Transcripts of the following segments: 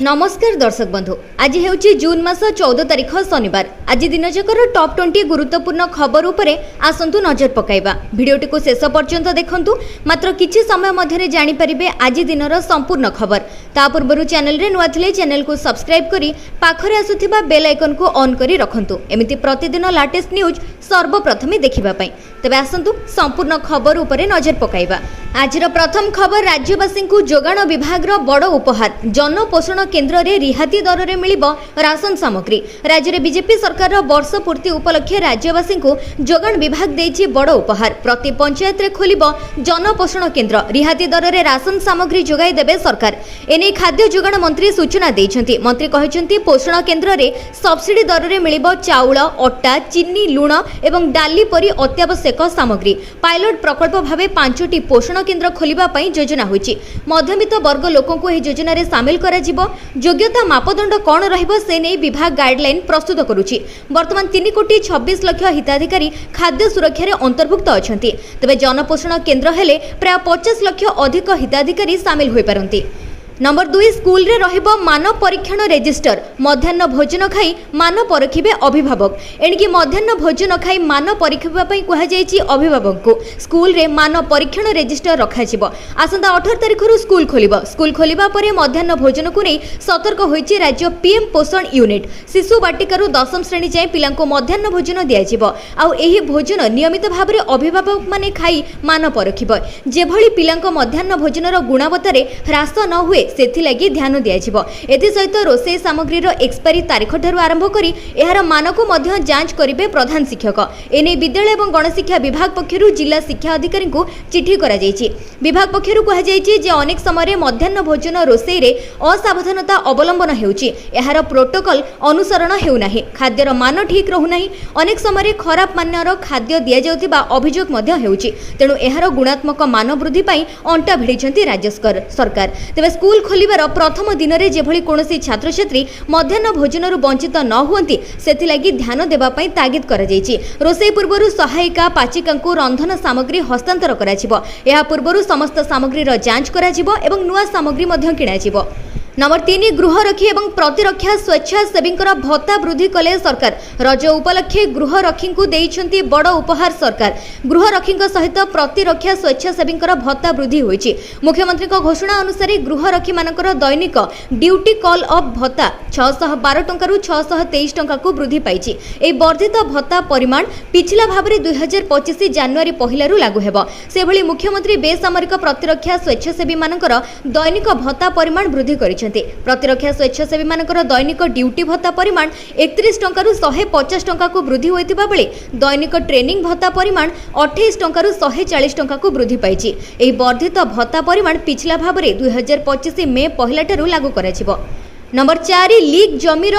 नमस्कार दर्शक बंधु आज हेउची जून मास 14 तारिख शनिवार। आज दिन जकर टॉप 20 गुरुत्वपूर्ण खबर उपरे आसंतु नजर पकाइबा। भिडियोटी को शेष पर्यंत देखंतु, मात्र किछि समय मध्यरे जानि परिबे आज दिनर संपूर्ण खबर। ता पूर्वरु चैनल रे नुआ थिले चैनल को सब्सक्राइब करी पाखरे आसुथिबा बेल आइकन को ऑन करी रखंतु, एमिति प्रतिदिन लेटेस्ट न्यूज सर्वप्रथमे देखिबा पई। तबे आसंतु संपूर्ण खबर उपरे नजर पकाइबा। आजिर प्रथम खबर राज्यवासी को जोगाण विभाग रो बड़ उपहार। जन पोषण केन्द्र रे रिहाती दर रे मिलिबो राशन सामग्री। राज्य रे बीजेपी सरकार रो वर्ष पूर्ति उपलक्षे राज्यवासी को जोगाण विभाग देछि बड़ उपहार। प्रति पंचायत रे खोलिबो जन पोषण केन्द्र, रिहाती दर रे राशन सामग्री जोगाई देबे सरकार। एने खाद्य जोगाण मंत्री सूचना दैछन्ति। मंत्री कहिसन्ति पोषण केन्द्र रे सब्सिडी दर रे मिलिबो चाउळ, अट्टा, चीनी, लुण एवं डाली परी अत्यावश्यक सामग्री। पायलट प्रकल्प भावे 5टी पोषण केन्द्र खोलिबा पई योजना होइछि। मध्यमित वर्ग लोकन को एही योजना रे शामिल करा जिवो। योग्यता मापदंड कौन रहिबो से नै विभाग गाइडलाइन प्रस्तुत करुछि। वर्तमान 3 कोटी 26 लाख हिताधिकारी खाद्य सुरक्षा रे अंतर्भुक्त अछन्ति। तबे जनपोषण केन्द्र हेले प्राय 50 लाख अधिक हिताधिकारी शामिल होई पारंती। नंबर 2 स्कूल रे रहिबो मान परीक्षण रजिस्टर। मध्याह्न भोजन खाई मान परीक्षिबे अभिभावक। एणिकी मध्याह्न भोजन खाई मान परीक्षिबा पई कहा जायछि अभिभावक को। स्कूल रे मान परीक्षण रजिस्टर रखा जिवो। आसंता 18 तारिख रु स्कूल खोलिबो। स्कूल खोलिबा परे मध्याह्न भोजन को नै सतर्क होइछि राज्य पीएम पोषण यूनिट। शिशु बाटिका रु 10म श्रेणी जाय पिलांको मध्याह्न भोजन दिया जिवो। आ एही भोजन नियमित भाबरे अभिभावक माने खाई मान परीक्षिबो। जेभଳି पिलांको मध्याह्न भोजनर गुणवत्ता रे ह्रास न हुए सेथि लागि ध्यान दिया जिवो। एथि सहित रोषेई सामग्री रो एक्सपायरी तारीख ठारू आरंभ करी एहार मान को मध्य जांच करिवे प्रधान शिक्षक। एने विद्यालय एवं गणशिक्षा विभाग पक्षरु जिला शिक्षा अधिकारी को चिठी करा जायछि। विभाग पक्षरु कहा जायछि जे अनेक समय मध्याह्न भोजन रोषेई रे असावधानता अवलंबन हेउछि। एहार प्रोटोकॉल अनुसरण हेउ नाही। खाद्यर मान ठीक रहु नाही। अनेक समय खराब मानर खाद्य दिया जाउतिबा अभियोग मध्य हेउछि। तेनु एहार गुणात्मक मान वृद्धि पई अंटा भिड़िछन्ति राज्य सरकार। तेबे स्कूल खोलिबार प्रथम दिन रे जेभଳି कोनोसी छात्र छात्री मध्याह्न भोजनरु वंचित न हुअंती सेथि लागि ध्यान देबा पई तागिद करा जायछि। रोषेई पूर्वरु सहायिका पाचिकांकु रंधन सामग्री हस्तांतर कराजिवो। एहा पूर्वरु समस्त सामग्रीर जांच कराजिवो एवं नुआ सामग्री मध्य किणाजिवो। नंबर 3 गृहरक्षी एवं प्रतिरक्षा स्वेच्छासेवी भत्ता वृद्धि कले सरकार। रज उपलक्षे गृहरक्षी को देइछन्ति बड़ उपहार सरकार। गृहरक्षी सहित प्रतिरक्षा स्वेच्छासेवी भत्ता वृद्धि होइछि। मुख्यमंत्री घोषणा अनुसार गृहरक्षी मानकर दैनिक ड्यूटी कॉल अप भत्ता 612 टंका रु 623 टंका को वृद्धि पाइछि। एई वर्धित भत्ता परिमाण पिछला भाबरे 2025 जनवरी पहिला रु लागू हेबो। सेभଳି मुख्यमंत्री बेसामरिक प्रतिरक्षा स्वेच्छासेवी मानकर दैनिक भत्ता परिमाण वृद्धि करिछि। प्रतिरक्षा स्वेच्छासेवी मानकर दैनिक ड्यूटी भत्ता परिमाण 31 टंका रु 150 टंका को वृद्धि होइतिबा बेले दैनिक ट्रेनिंग भत्ता परिमाण 28 टंका रु 140 टंका को वृद्धि पाइछि। एही वर्धित भत्ता परिमाण पिछला भाबरे 2025 मे पहिला ठारू लागू कराजिवो। नंबर 4 लीग जमीर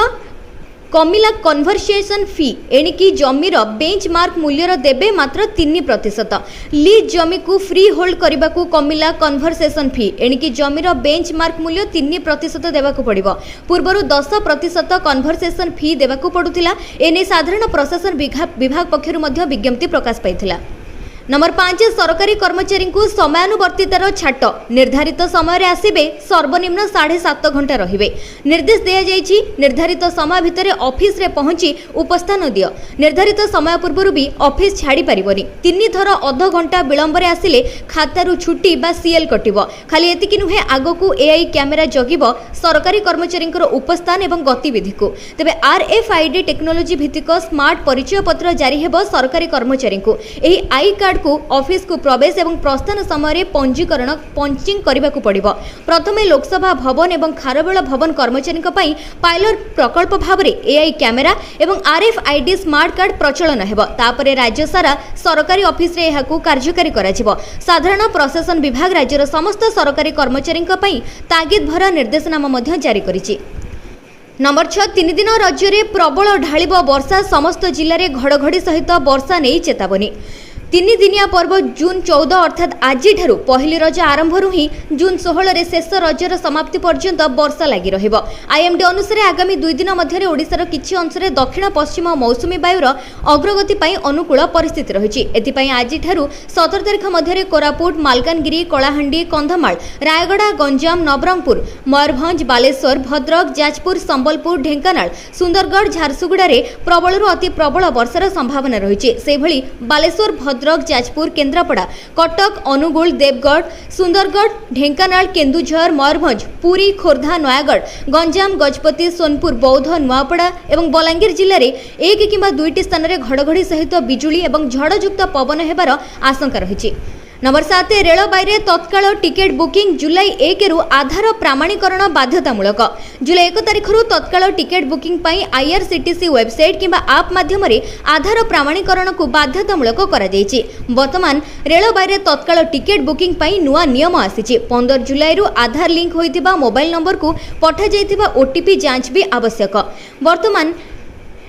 कमिला कन्वर्सेशन फी। एणिकी जमीर बेंचमार्क मूल्यर देबे मात्र 3%। लीज जमी को फ्री होल्ड करने को कमिला कन्वर्सेशन फी। एणिकी जमीर बेंचमार्क मूल्य 3% देवाक पड़िबो। पूर्वरु 10% कन्वर्सेशन फी देवाक पड़ुथिला। एने साधारण प्रशासन विभाग पक्षरु मध्य विज्ञप्ति प्रकाश पाइथिला। नंबर 5 सरकारी कर्मचारी को समयानुवर्तितार छाट। निर्धारित समय आसिबे, सर्वनिम्न 7.5 घंटा रहिबे। निर्देश दिया जायछि निर्धारित समय भितर ऑफिस रे पहुंची उपस्थान दियो। निर्धारित समय पूर्व भी ऑफिस छाड़ी परिबनी। 3 थर अध घंटा विलंब रे आसिले खातारु छुट्टी बा सीएल कटिबो। खाली एतिकी नुहे आगकू एआई कैमेरा जगिबो सरकारी कर्मचारी उपस्थान एवं गतिविधि को। तबे आरएफआईडी टेक्नोलोजी भित्तिक स्मार्ट परिचय पत्र जारी हेबो सरकारी कर्मचारी को। एही आई कार्ड को ऑफिस को प्रवेश एवं प्रस्थान समय पंजीकरण पंचिंग करने को पड़िबो। प्रथमे लोकसभा भवन एवं खारबेल भवन कर्मचारी पायलट प्रकल्प भाव में एआई कैमेरा एवं आरएफआईडी स्मार्ट कार्ड प्रचलन हेबो। तापरे राज्य सारा सरकारी ऑफिस रे एहाकू कार्यकारी कराजिवो। साधारण प्रशासन विभाग राज्यर समस्त सरकारी कर्मचारी तागिद भरा निर्देशनामा मध्य जारी करिछि। नंबर 6 3 दिन राज्य में प्रबल ढालिब वर्षा। समस्त जिले में घड़घड़ी सहित वर्षा नहीं चेतावनी। ତିନି ଦିନିଆ ପର୍ବ ଜୁନ୍ 14 ଅର୍ଥାତ୍ ଆଜିଠାରୁ ପହିଲି ରଜ ଆରମ୍ଭରୁ ହିଁ ଜୁନ୍ 16ରେ ଶେଷ ରଜର ସମାପ୍ତି ପର୍ଯ୍ୟନ୍ତ ବର୍ଷା ଲାଗି ରହିବ। ଆଇଏମ୍ଡି ଅନୁସାରେ ଆଗାମୀ 2 ଦିନ ମଧ୍ୟରେ ଓଡ଼ିଶାର କିଛି ଅଂଶରେ ଦକ୍ଷିଣ ପଶ୍ଚିମ ମୌସୁମୀ ବାୟୁର ଅଗ୍ରଗତି ପାଇଁ ଅନୁକୂଳ ପରିସ୍ଥିତି ରହିଛି। ଏଥିପାଇଁ ଆଜିଠାରୁ 17 ତାରିଖ ମଧ୍ୟରେ କୋରାପୁଟ, ମାଲକାନଗିରି, କଳାହାଣ୍ଡି, କନ୍ଧମାଳ, ରାୟଗଡ଼ା, ଗଞ୍ଜାମ, ନବରଙ୍ଗପୁର, ମୟୂରଭଞ୍ଜ, ବାଲେଶ୍ୱର, ଭଦ୍ରକ, ଯାଜପୁର, ସମ୍ବଲପୁର, ଢେଙ୍କାନାଳ, ସୁନ୍ଦରଗଡ଼, ଝାରସୁଗୁଡ଼ାରେ ପ୍ରବଳରୁ ଅତି ପ୍ରବଳ ବର୍ଷାର ସମ୍ଭାବନା ରହିଛି। ସେହିଭଳି ବାଲେଶ୍ୱର, ଭଦ୍ରକ, ଯାଜପୁର, କେନ୍ଦ୍ରାପଡ଼ା, କଟକ, ଅନୁଗୁଳ, ଦେବଗଡ଼, ସୁନ୍ଦରଗଡ଼, ଢେଙ୍କାନାଳ, କେନ୍ଦୁଝର, ମୟୂରଭଞ୍ଜ, ପୁରୀ, ଖୋର୍ଦ୍ଧା, ନୟାଗଡ଼, ଗଞ୍ଜାମ, ଗଜପତି, ସୋନପୁର, ବୌଦ୍ଧ, ନୂଆପଡ଼ା ଏବଂ ବଲାଙ୍ଗୀର ଜିଲ୍ଲାରେ 1 କିମ୍ବା 2ଟି ସ୍ଥାନରେ ଘଡ଼ଘଡ଼ି ସହିତ ବିଜୁଳି ଏବଂ ଝଡ଼ଯୁକ୍ତ ପବନ ହେବାର ଆଶଙ୍କା ରହିଛି। ନମ୍ବର 7 ରେଳବାଇରେ ତତ୍କାଳ ଟିକେଟ୍ ବୁକିଂ ଜୁଲାଇ 1ରୁ ଆଧାର ପ୍ରମାଣୀକରଣ ବାଧ୍ୟତାମୂଳକ। ଜୁଲାଇ 1 ତାରିଖରୁ ତତ୍କାଳ ଟିକେଟ୍ ବୁକିଂ ପାଇଁ IRCTC ୱେବସାଇଟ୍ କିମ୍ବା ଆପ୍ ମାଧ୍ୟମରେ ଆଧାର ପ୍ରମାଣୀକରଣକୁ ବାଧ୍ୟତାମୂଳକ କରାଯାଇଛି। ବର୍ତ୍ତମାନ ରେଳବାଇରେ ତତ୍କାଳ ଟିକେଟ୍ ବୁକିଂ ପାଇଁ ନୂଆ ନିୟମ ଆସିଛି। 15 ଜୁଲାଇରୁ ଆଧାର ଲିଙ୍କ ହୋଇଥିବା ମୋବାଇଲ ନମ୍ବରକୁ ପଠାଯାଇଥିବା OTP ଯାଞ୍ଚ ବି ଆବଶ୍ୟକ। ବର୍ତ୍ତମାନ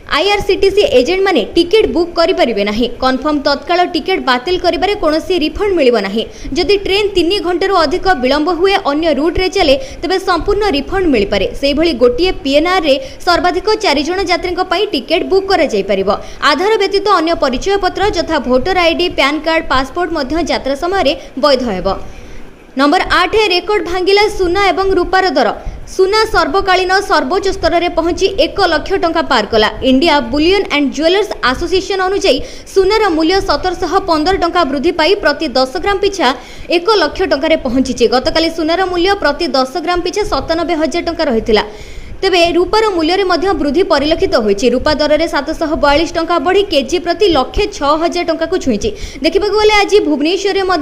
IRCTC एजेंट माने टिकेट बुक करिपारिबे नाही। कन्फर्म तत्काल टिकेट बातिल करिबारे कोनोसी रिफंड मिलिबो नाही। जदि ट्रेन 3 घंटारू अधिक विलंब हुए अन्य रूट रे चले तबे संपूर्ण रिफंड मिलि पारे। सेहि भली गोटिए PNR रे सर्वाधिक 4 जण यात्रीक पई टिकेट बुक करा जाय परिबो। आधार व्यतीत अन्य परिचय पत्र यथा voter ID, PAN card, passport मध्य यात्रा समय रे वैध हेबो। नंबर 8 रेकर्ड भांगिला सुना एवं रूपार दर। सुना सर्वकालीन सर्वोच्च स्तर में पहुंची 1 लाख टंका पार कला। India Boolean and jewellers association अनुसार सुनार मूल्य 1715 टंका वृद्धि पाई प्रति 10 ग्राम पिछा 1 लाख टंका पहुंची। गतकाली सुनार मूल्य प्रति 10 ग्राम पिछा 97,000 टंका रही। तेबे रूपार मूल्य में वृद्धि परिलक्षित होईछि। रूपा दर में 742 टंका बढ़ी केजी प्रति 1,06,000 टंका को छुईछि। देखा गले आज भुवनेश्वर में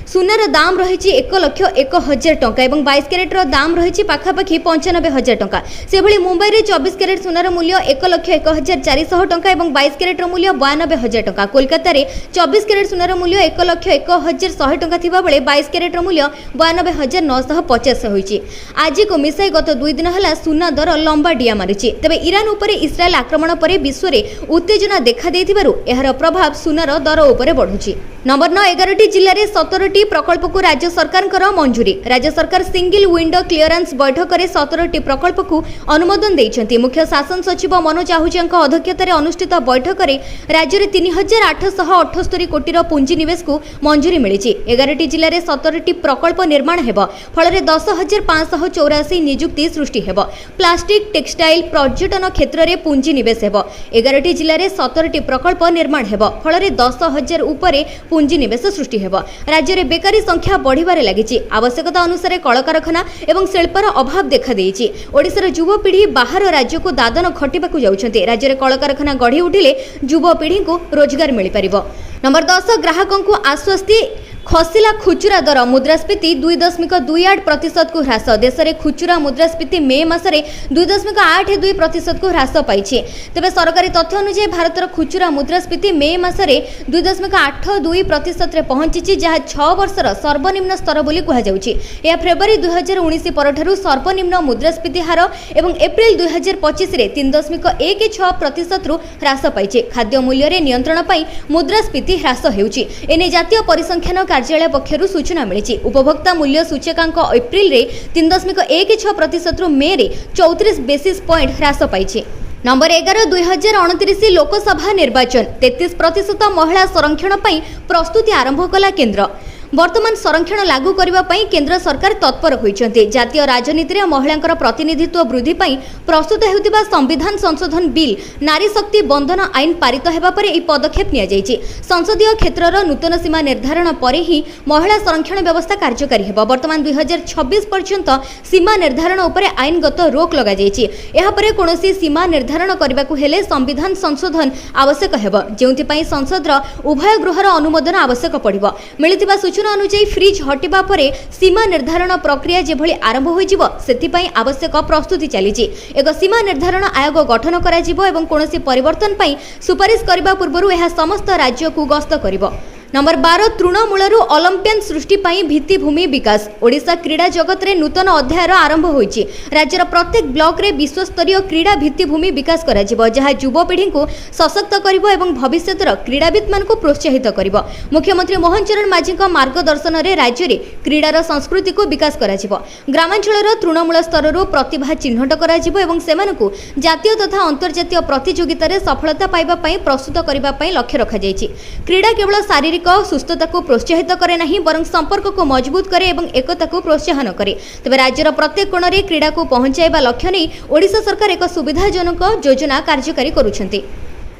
सुनार दाम रही 1,01,000 टंका और 22 क्यारेटर दाम रही पाखापाखि 95,000 टंका। से भली मुंबई में 24 क्यारेट सुनार मूल्य 1,01,400 टंका और 22 क्यारेटर मूल्य 92,000 टंका। कोलकाता रे 24 क्यारेट सुनार मूल्य 1,01,100 टंका थिबा बेले 22 क्यारेटर मूल्य 92,950 होईछि। आज को मिसाई गत 2 दिन हला सुना दर लंबा डिया मारिछि। तबे ईरान उपरे इस्राएल आक्रमण पर विश्व में उत्तेजना देखा देथिबारु एहार प्रभाव सुनार दर उपरे बढ़ुछि। नंबर 9 11टी जिल्ला रे 17टी प्रकल्प को राज्य सरकार मंजूरी। राज्य सरकार सिंगल विंडो क्लियरेंस बैठक में 17टी प्रकल्प को अनुमोदन देइछन्ति। मुख्य शासन सचिव मनोज आहूजा अध्यक्षतार अनुष्ठित बैठक में राज्य में 3,878 कोटीर पुंजीनिवेश को मंजूरी मिली। 11टी जिल्ला रे 17टी प्रकल्प निर्माण हेब। फल 10,584 नियुक्ति सृष्टि हेब। प्लास्टिक, टेक्सटाइल, पर्यटन क्षेत्र में पुंजीनिवेश हेब। 11टी जिल्ला रे 17टी प्रकल्प निर्माण हेब। फल 10,000 उपरे पुंजीनिवेश सृष्टि हेब। राज्य में बेकारी संख्या बढ़िबारे लागिछि। आवश्यकता अनुसार कलकारखाना एवं शिल्पर अभाव देखा देइछि। ओडिशार युवपीढ़ी बाहर राज्य को दादन खटिबाकू जाउछन्ति। राज्य में कलकारखाना गढ़ी उठिले युवपीढ़ी को रोजगार मिल पारिबो। नंबर 10 ग्राहकों को आश्वस्ति। खसिला खुचुरा दर। मुद्रास्फीति 2.28% को ह्रास। देश में खुचुरा मुद्रास्फीति मे मासरे 2.82% को ह्रास पाई। तेज सरकारी तथ्य अनुसार भारतर खुचुरा मुद्रास्फीति मे मासरे 2.82% पहुंची, जहाँ 6 वर्षर सर्वनिम्न स्तर बोली कहुछि। यह फेब्रुआरी 2019 परठारु सर्वनिम्न मुद्रास्फीति हार एवं एप्रिल 2025 रे 3.16% ह्रास पाई। खाद्य मूल्य रे नियंत्रण पाई मुद्रास्फीति ह्रास हेउछि। एने जातीय परिसंख्यान कार्यालय पक्षरु सूचना मिली। उपभोक्ता मूल्य सूचकांक एप्रिल रे 3.16% रु मे रे 34 बेसिस पॉइंट ह्रास पाई। नंबर 11 2029 लोकसभा निर्वाचन। 33% महिला संरक्षण पर प्रस्तुति आरंभ कला केंद्र। वर्तमान संरक्षण लागू करने पर केंद्र सरकार तत्पर होइछन्ति। जातीय राजनीति में महिलांकर प्रतिनिधित्व वृद्धि पर प्रस्तुत हेउतिबा संविधान संशोधन बिल नारी शक्ति बंधन आईन पारित हेबा पर यह पदक्षेप निया जायछि। संसदीय क्षेत्रर नूतन सीमा निर्धारण पर ही महिला संरक्षण व्यवस्था कार्यकारी हेबा। वर्तमान 2026 पर्यंत सीमा निर्धारण उपर आईनगत रोक लगा जायछि। एहा परे कोनोसी सीमा निर्धारण करबाकू हेले संविधान संशोधन आवश्यक हेबा, जेउथि पई संसदर उभय गृहर अनुमोदन आवश्यक पड़िबो। मिलिथिबा सूचना अनुसार फ्रिज हटिबा परे सीमा निर्धारण प्रक्रिया जेभली आरंभ होइजिबो सेथिपई आवश्यक प्रस्तुति चलीछि। एक सीमा निर्धारण आयोग गठन कराजिबो एवं कोनोसी परिवर्तन पई सुपारिश करबा पूर्वरु एहा समस्त राज्य को गस्त करिबो। नंबर 12 तृणमूलरू ओलंपियन सृष्टि पाई भित्तिभूमि विकास ओडिशा क्रीड़ा जगत रे नूतन अध्यायर आरंभ होईछि। राज्यर प्रत्येक ब्लॉक रे विश्वस्तरीय क्रीड़ा भित्तिभूमि विकास कराजिबो जहा युवपीढ़ी को सशक्त करिबो एवं भविष्यतर क्रीड़ाविद मान को प्रोत्साहित करिबो। मुख्यमंत्री मोहन चरण माझी मार्गदर्शन रे राज्य रे क्रीड़ार संस्कृति को विकास कराजिबो। ग्रामांचलर तृणमूल स्तररू प्रतिभा चिन्हट कराजिबो एवं सेमानकु जातीय तथा अंतर्जातीय प्रतियोगिता रे सफलता पाइबा पई प्रस्तुत करिबा पई लक्ष्य रखा जायछि। क्रीड़ा केवल शारीरिक सुस्थता को प्रोत्साहित करे नहीं बरं संपर्क को मजबूत करे एवं एकता को प्रोत्साहन करे। तेबे राज्यर प्रत्येक कोण रे क्रीड़ा को पहुंचाइबा लक्ष्य नै ओडिशा सरकार एक सुविधाजनक योजना कार्यकारी करूछन्ति।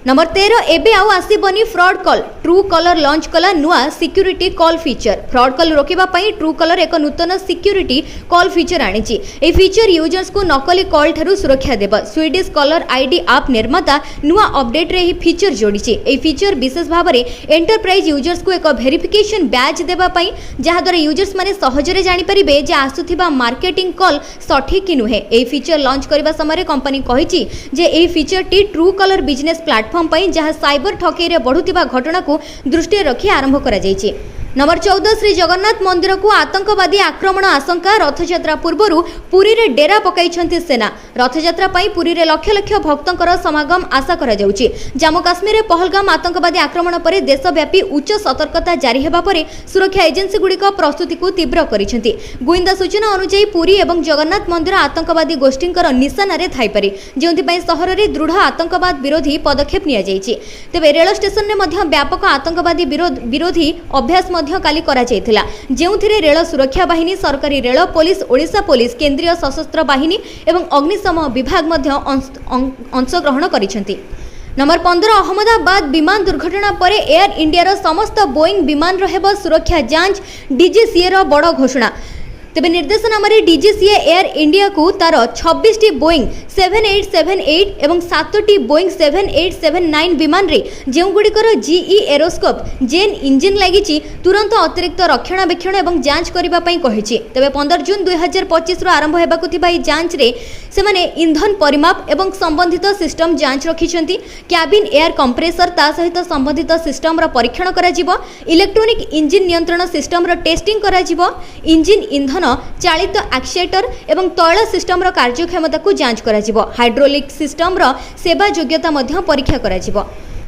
नंबर 13 एबे आउ आसीबनी fraud call. Truecaller launch कला नुआ security call feature. Fraud call रोकिबा पई ट्रू कलर एक नूतन सिक्यूरिटी कॉल फीचर आनिछि। ए फीचर यूजर्स को नकली कॉल ठारू सुरक्षा देबा। स्वीडिश कॉलर आईडी ऐप निर्माता नुआ अपडेट रे ही फीचर जोडिछि। ए फीचर विशेष भाव रे एंटरप्राइज यूजर्स को एक वेरिफिकेशन बैज देबा पई जहा द्वारा यूजर्स माने सहजरे जानि परिबे जे आसुथिबा मार्केटिंग कॉल सठिक कि नुहे। ए फीचर लॉन्च करबा समय कंपनी कहिछि जे ए फीचर टी ट्रू कलर बिजनेस प्लेटफॉर्म जहाँ साइबर ठकेई रे बढ़ुतिबा घटना को दृष्टि रखी आरंभ करा जायछि। नंबर 14 श्री जगन्नाथ मंदिर को आतंकवादी आक्रमण आशंका। रथयात्रा पूर्व पुरी रे डेरा पकाइछन्ति सेना। रथयात्रा पई पुरी रे लक्ष लक्ष भक्तंकर समागम आशा करा जाउछि। जम्मू काश्मीर रे पहलगाम आतंकवादी आक्रमण पर देशव्यापी उच्च सतर्कता जारी हेबा परे सुरक्षा एजेंसी गुड़िक प्रस्तुति को तीव्र करिसेंति। गुइंदा सूचना अनुसार पुरी एवं जगन्नाथ मंदिर आतंकवादी गोष्ठींकर निशाना रे थाई पारे जेउथि पई शहर रे दृढ़ आतंकवाद विरोधी पदक्षेप निया जायछि। तेबे रेल स्टेशन रे मध्य व्यापक आतंकवादी विरोधी अभ्यास काली करा जायथिला जेउथिरे रेल सुरक्षा बाहिनी सरकारी रेल पुलिस ओडिशा पुलिस केंद्रीय सशस्त्र बाहिनी एवं अग्निशम विभाग मध्य अंशग्रहण करिसेंति। नंबर 15 अहमदाबाद विमान दुर्घटना पर एयर इंडिया समस्त बोइंग विमान रहेब सुरक्षा जांच। डीजीसीए रो बड़ घोषणा। तेबे निर्देशनामा रे डीजीसीए एयर इंडिया को तार 26टी बोइंग 7878 एवं 7टी बोइंग 7879 विमान रे जेउ गुड़िकर जीई एरोस्कोप जेन इंजिन लागिछि तुरंत अतिरिक्त रक्षणाबेक्षण एवं जांच करिबा पई कहिछि। तेबे 15 जून 2025 रो आरंभ हेबाकु थिबा ई जांच रे सेमाने इंधन परिमाप एवं संबंधित सिस्टम जांच रखिछन्ति। कैबिन एयर कंप्रेसर ता सहित संबंधित सिस्टम रो परीक्षण करा जिवो। इलेक्ट्रॉनिक इंजिन नियंत्रण सिस्टम रो टेस्टिंग करा जिवो। इंजिन इंधन चालित एक्चुएटर एवं तैल सिस्टम रो कार्यक्षमता को जांच करा जिवो। हाइड्रोलिक सिस्टम रो सेवा योग्यता मध्य परीक्षा करा जिवो।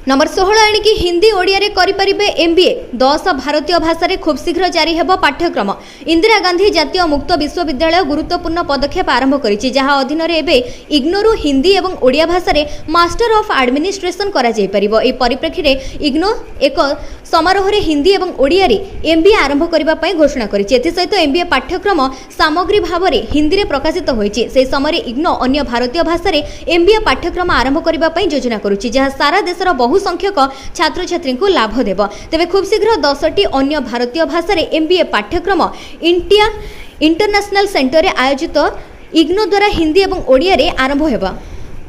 नंबर 16 एणिकी हिंदी ओडिया रे करि परिबे एमबीए। 10 भारतीय भाषा रे खूब शीघ्र जारी हेबो पाठ्यक्रम। इंदिरा गांधी जातीय मुक्त विश्वविद्यालय गुरुत्वपूर्ण पदक्षेप आरंभ करिछि जहां अधीन रे एबे इग्नोरु हिंदी एवं ओडिया भाषा रे मास्टर ऑफ एडमिनिस्ट्रेशन करा जाय परिबो। ए परिप्रेक्षी रे इग्नो एक समारोह रे हिंदी एवं ओडिया रे एमबीए आरंभ करिबा पई घोषणा करिछि। एथि सहित एमबीए पाठ्यक्रम सामग्री भाव रे हिंदी रे प्रकाशित होइछि। से समय रे इग्नो अन्य भारतीय भाषा रे एमबीए पाठ्यक्रम आरंभ करिबा पई योजना करूछि जहां सारा देशर बहु संख्यक छात्र छात्री को लाभ देव। तेबे खूब शीघ्र 10टी अन्य भारतीय भाषा रे एमबीए पाठ्यक्रम इंटरनेशनल सेंटर रे आयोजित इग्नो द्वारा हिंदी एवं ओडिया रे आरंभ हेबा।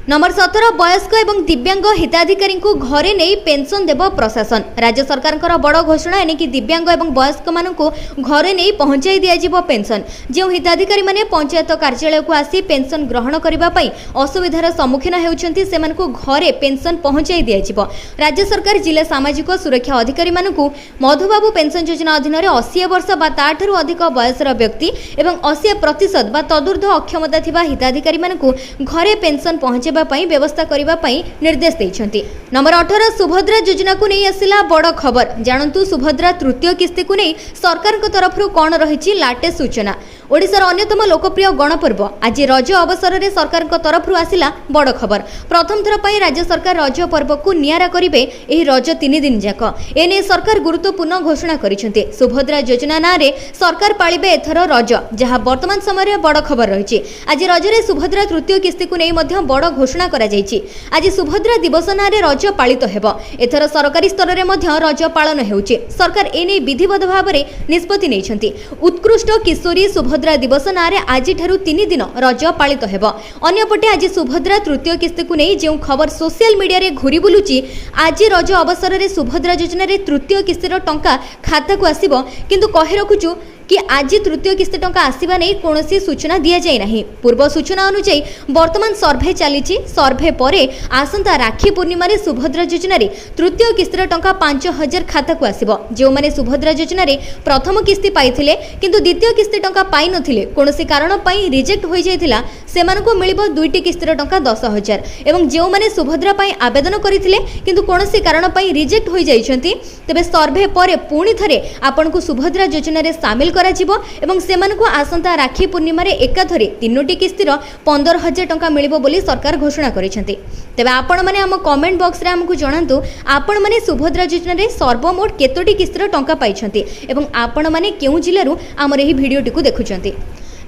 नंबर 17 वयस्क एवं दिव्यांग हिताधिकारी को घरे नहीं पेंशन देव प्रशासन। राज्य सरकार बड़ घोषणा एनिकी दिव्यांग एवं वयस्क मान को घरे नहीं पहुंचाई दिया पेंशन। जो हिताधिकारी माने पंचायत कार्यालय को आसी पेंशन ग्रहण करने असुविधार सम्मुखीन होउछन्ति सेमान को घरे पेंशन पहुंचाई दिया। राज्य सरकार जिला सामाजिक सुरक्षा अधिकारी मान को मधुबाबू पेंशन योजना अधीन 80 वर्ष बा ताठू अधिक वयसर व्यक्ति एवं 80% बा तदूर्ध अक्षमता थिबा हिताधिकारी मान को घरे पेंशन पहुंचे व्यवस्था करने निर्देश देइछन्ति। नंबर 18 सुभद्रा योजना को नहीं आसिला बड़ खबर। जानतु सुभद्रा तृतीय किस्ती को नहीं सरकार तरफ कौन रही लाटेस्ट सूचना। ओडिशार अन्यतम लोकप्रिय गणपर्व आज रज अवसर में सरकार तरफ आसिला बड़ खबर। प्रथम थर पर राज्य सरकार रज पर्व को नियारा करिवे एही रज 3 दिन जाक। एने सरकार गुरुत्वपूर्ण घोषणा करिसेंति। सुभद्रा योजना ना रे सरकार पालिबे एथर रज जहां वर्तमान समय बड़ खबर रही। आज रजरे सुभद्रा तृतीय किस्ती को नहीं मध्य बड़ घोषणा करा जायछि। आज सुभद्रा दिवस ना रे रज पालित हेबो। एथर सरकारी स्तर रे मध्य रज पालन हेउछि। सरकार एने विधिवत भाव में निष्पत्ति नैछन्ति। उत्कृष्ट किशोरी सुभद्रा दिवस ना रे आज ठारू 3 दिन रज पालित हेबो। अन्यपटे आज सुभद्रा तृतीय किस्ती को नहीं जो खबर सोशल मीडिया रे घुरी बुलुछि आज रज अवसर में सुभद्रा योजना रे तृतीय किस्तीर टंका खाता को आसिबो किंतु कहि रखुछु कि आज तृतीय किस्ती टंका आसीबा नै कोनोसी सूचना दिया जाय नाही। पूर्व सूचना अनुसार वर्तमान सर्भे चली सर्भे परे आसंता राखी पूर्णिमा रे सुभद्रा योजना रे तृतीय किस्तीर टंका 5000 खाता को आसीबो। जो माने सुभद्रा योजना रे प्रथम किस्ती पाइथिले किंतु द्वितीय किस्ती टंका पाइ नथिले कोनोसी कारण पई रिजेक्ट होई जायतिला सेमानको मिलिबो दुईटी किस्तीर टंका 10000 एवं जो माने सुभद्रा पई आवेदन करिथिले किंतु कोनोसी कारण पई रिजेक्ट होई जायछंती तबे सर्भे परे पुणी थरे आपनको सुभद्रा योजना रे शामिल करा जिवो एवं सेमानको आसंता राखी पूर्णिमा रे एकाथरे तीनोटी किस्तीर 15000 टंका मिलिबो बोली सरकार घोषणा करिसेंती। तबे आपण माने हम कमेंट बॉक्स रे हमकु जणांतु आपण माने सुभद्रा योजना रे सर्वमोट केतोटी किस्तीर टंका पाइछंती एवं आपण माने केउ जिल्लारू हमर एही भिडियोटी को देखुचंती।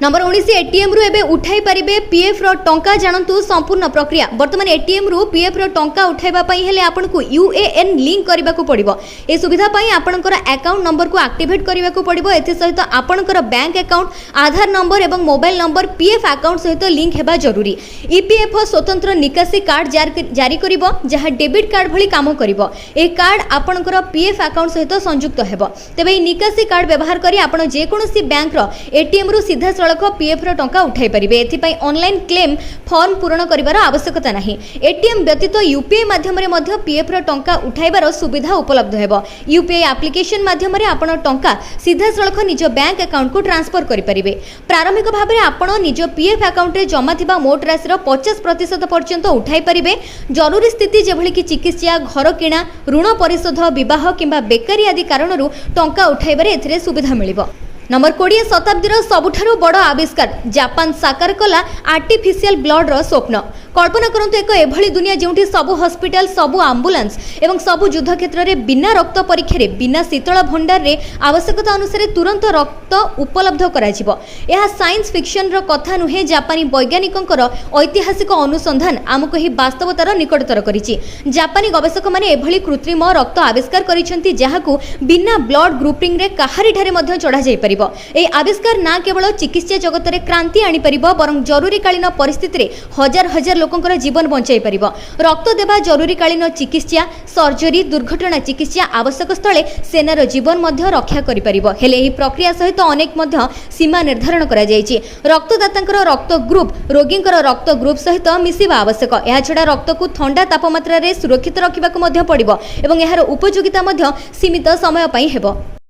नंबर 19 एटीएम रु एबे उठाई परिबे पीएफ रो टंका जानतु संपूर्ण प्रक्रिया। वर्तमान एटीएम रु पीएफ रो टंका उठाइबा पई हेले आपनको यूएएन लिंक करबा को पड़िबो। ए सुविधा पई आपनकर अकाउंट नंबर को एक्टिवेट करबा को पड़िबो। एथि सहित आपनकर बैंक अकाउंट आधार नंबर एवं मोबाइल नंबर पीएफ अकाउंट सहित लिंक हेबा जरूरी। ईपीएफओ स्वतंत्र निकासी कार्ड जारी करिबो जहा डेबिट कार्ड भली काम करिबो। ए कार्ड आपनकर पीएफ अकाउंट सहित संयुक्त हेबो। तबे निकासी कार्ड व्यवहार करी आपण जे कोनोसी बैंक रो एटीएम रु सीधा पीएफ रो टंका उठाई परिबे। एथिपाई ऑनलाइन क्लेम फॉर्म पूर्ण करिवार आवश्यकता नाही। एटीएम व्यतीत यूपीआई माध्यम रे मध्य पीएफ रो टंका उठाइबार सुविधा उपलब्ध हेबो। यूपीआई एप्लिकेशन माध्यम रे आपण टंका सीधा सळख निज बैंक अकाउंट को ट्रांसफर करि परिबे। प्रारंभिक भाबरे आपण निज पीएफ अकाउंट रे जमा थिबा मोट राशि रो 50% पर्यंत उठाई परिबे। जरूरी स्थिति जेभली कि चिकित्सा घर किणा ऋण परिशोध विवाह किंबा बेकारी आदि कारणरू टंका उठाइबारे एथिरे सुविधा मिलिबो। नंबर 20 शताब्दीर सबुठारु बड़ आविष्कार जापान साकार कला आर्टिफिशियल ब्लड रो स्वप्न। कल्पना करंतु एक एभली दुनिया जेउठी सबु हॉस्पिटल सबु एम्बुलेंस एवं सबु युद्ध क्षेत्र रे बिना रक्त परीक्षा रे बिना शीतल भंडार रे आवश्यकता अनुसार तुरंत रक्त उपलब्ध करा जिवो। यह साइंस फिक्शन रो कथा नुहे जापानी वैज्ञानिकंकर ऐतिहासिक अनुसंधान आमको ही वास्तवतार निकटतर करिछि। जापानी गवेषक माने एभली कृत्रिम रक्त आविष्कार करिसेंती जहाकू बिना ब्लड ग्रुपिंग रे काहारी ठारे मध्य चढ़ा जाई परिबो। ए आविष्कार ना केवल चिकित्सा जगत रे क्रांति आनी परिबो बरं जरूरीकालीन परिस्थिति रे हजार हजार लोकंकर जीवन बंचाई परिबो। रक्त देबा जरूरीकालीन चिकित्सा सर्जरी दुर्घटना चिकित्सा आवश्यक स्थले सेनार जीवन मध्य रक्षा करि परिबो। हेले एही प्रक्रिया सहित अनेक मध्य सीमा निर्धारण करा जायछि। रक्तदातांकर रक्त ग्रुप रोगींकर रक्त ग्रुप सहित मिसिबा आवश्यक। एहा छडा रक्त को ठंडा तापमात्रा रे सुरक्षित रखिबाक मध्य पड़िबो एवं एहार उपयोगिता मध्य सीमित समय पई हेबो।